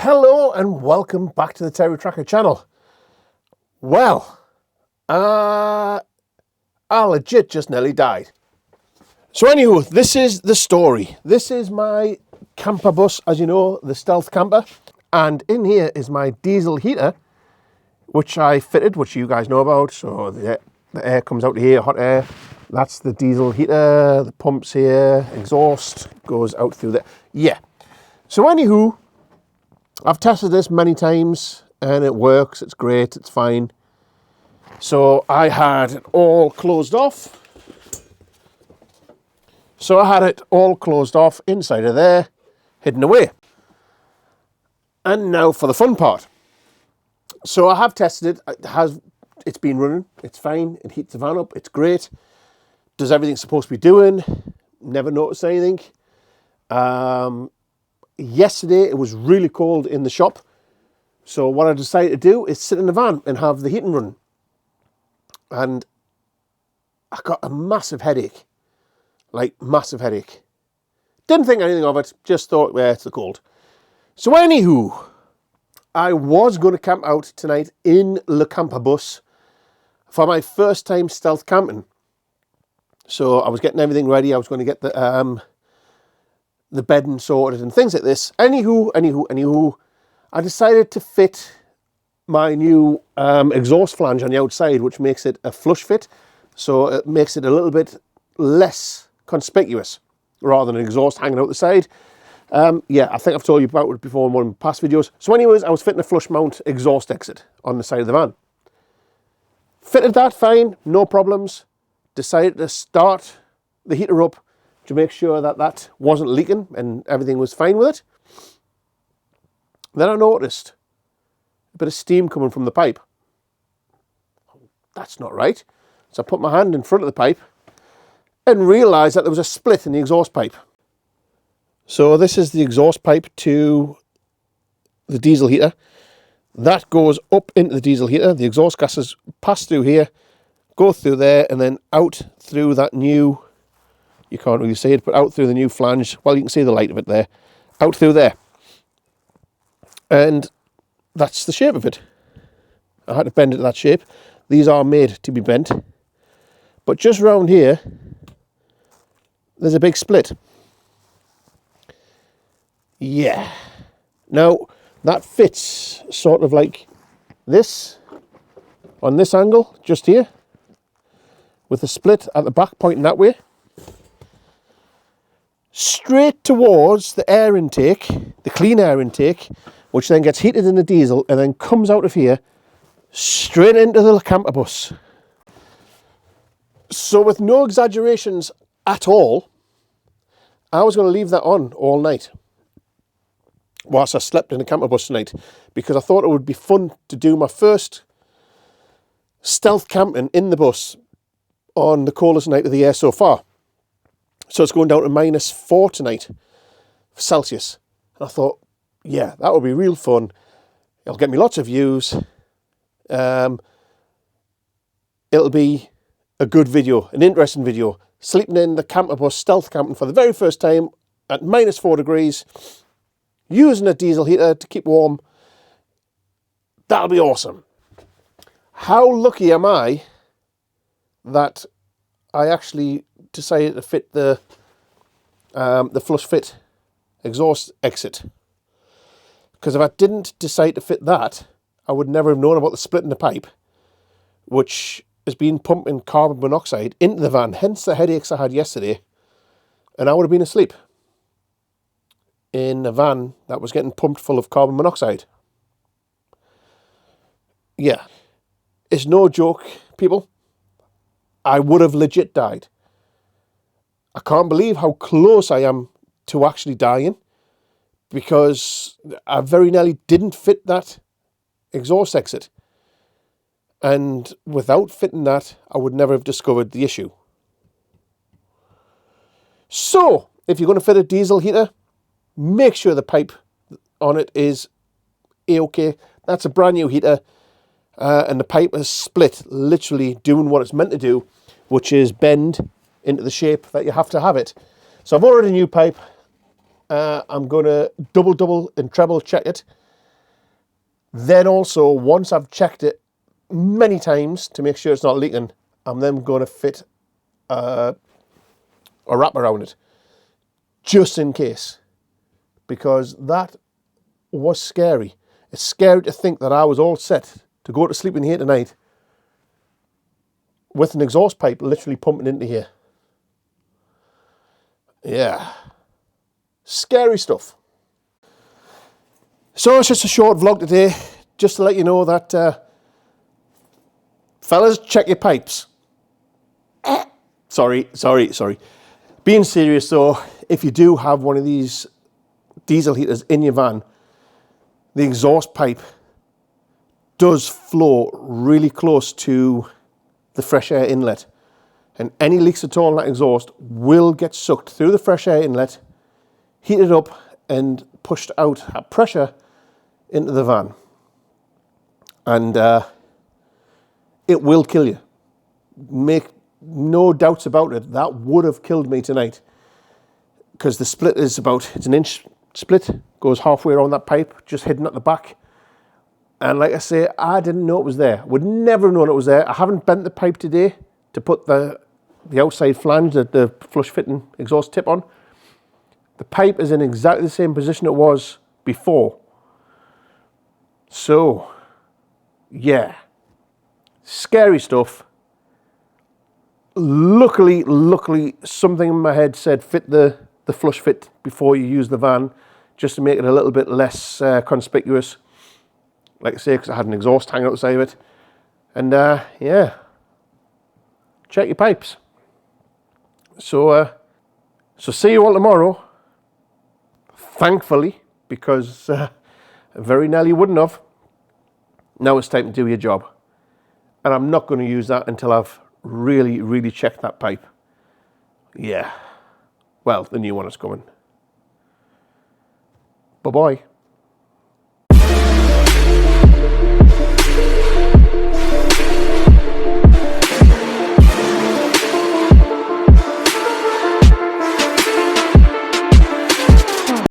Hello and welcome back to the TerryTracker channel. Well, I legit just nearly died. So anywho, this is the story. This is my camper bus, as you know, the Stealth camper. And in here is my diesel heater, which I fitted, which you guys know about. So the air comes out here, hot air. That's the diesel heater, the pumps here, exhaust goes out through there. Yeah. So anywho, I've tested this many times and it works, it's great, it's fine. So I had it all closed off. Inside of there, hidden away. And now for the fun part. So I have tested it, it's been running, it's fine, it heats the van up, it's great. Does everything it's supposed to be doing, never noticed anything. Yesterday it was really cold in the shop, so what I decided to do is sit in the van and have the heating running, and I got a massive headache, massive headache. Didn't think anything of it, just thought, well, it's the cold. So anywho, I was going to camp out tonight in the camper bus for my first time stealth camping. So I was getting everything ready. I was going to get the bedding sorted and things like this. Anywho, I decided to fit my new exhaust flange on the outside, which makes it a flush fit. So it makes it a little bit less conspicuous rather than an exhaust hanging out the side. Yeah, I think I've told you about it before in one of my past videos. So anyways, I was fitting a flush mount exhaust exit on the side of the van. Fitted that fine, no problems. Decided to start the heater up to make sure that that wasn't leaking and everything was fine with it. Then I noticed a bit of steam coming from the pipe. That's not right. So I put my hand in front of the pipe and realised that there was a split in the exhaust pipe. So this is the exhaust pipe to the diesel heater. That goes up into the diesel heater. The exhaust gases pass through here, go through there, and then out through that new, you can't really see it, but out through the new flange. Well, you can see the light of it there. Out through there. And that's the shape of it. I had to bend it to that shape. These are made to be bent. But just round here, there's a big split. Yeah. Now, that fits sort of like this, on this angle, just here, with the split at the back pointing that way. Straight towards the air intake, the clean air intake, which then gets heated in the diesel and then comes out of here straight into the camper bus. So with no exaggerations at all, I was going to leave that on all night whilst I slept in the camper bus tonight, because I thought it would be fun to do my first stealth camping in the bus on the coldest night of the year so far. So it's going down to -4 tonight, Celsius. And I thought, yeah, that would be real fun. It'll get me lots of views. It'll be a good video, an interesting video. Sleeping in the camper bus, stealth camping for the very first time at -4 degrees, using a diesel heater to keep warm. That'll be awesome. How lucky am I that I actually decided to fit the flush fit exhaust exit, because if I didn't decide to fit that, I would never have known about the split in the pipe, which has been pumping carbon monoxide into the van, hence the headaches I had yesterday, and I would have been asleep in a van that was getting pumped full of carbon monoxide. Yeah, it's no joke, people. I would have legit died. I can't believe how close I am to actually dying, because I very nearly didn't fit that exhaust exit. And without fitting that, I would never have discovered the issue. So, if you're going to fit a diesel heater, make sure the pipe on it is A-OK. That's a brand new heater, and the pipe is split, literally doing what it's meant to do, which is bend into the shape that you have to have it. So I've ordered a new pipe. I'm going to double and treble check it Then also, once I've checked it many times to make sure it's not leaking, I'm then going to fit a wrap around it, just in case, because that was scary. It's scary to think that I was all set to go to sleep in here tonight with an exhaust pipe literally pumping into here. Yeah, scary stuff. So it's just a short vlog today, just to let you know that, fellas, check your pipes. Sorry. Being serious though, if you do have one of these diesel heaters in your van, the exhaust pipe does flow really close to the fresh air inlet. And any leaks at all in that exhaust will get sucked through the fresh air inlet, heated up and pushed out at pressure into the van. And it will kill you. Make no doubts about it. That would have killed me tonight. Because the split is it's an inch split, goes halfway around that pipe, just hidden at the back. And like I say, I didn't know it was there. Would never have known it was there. I haven't bent the pipe today to put the outside flange, the flush fitting exhaust tip on. The pipe is in exactly the same position it was before. So, yeah, scary stuff. Luckily, something in my head said fit the flush fit before you use the van, just to make it a little bit less conspicuous. Like I say, because I had an exhaust hanging outside of it. And yeah, check your pipes. So see you all tomorrow. Thankfully, because very nearly wouldn't have. Now it's time to do your job. And I'm not going to use that until I've really checked that pipe. Yeah. Well, the new one is coming. Bye-bye.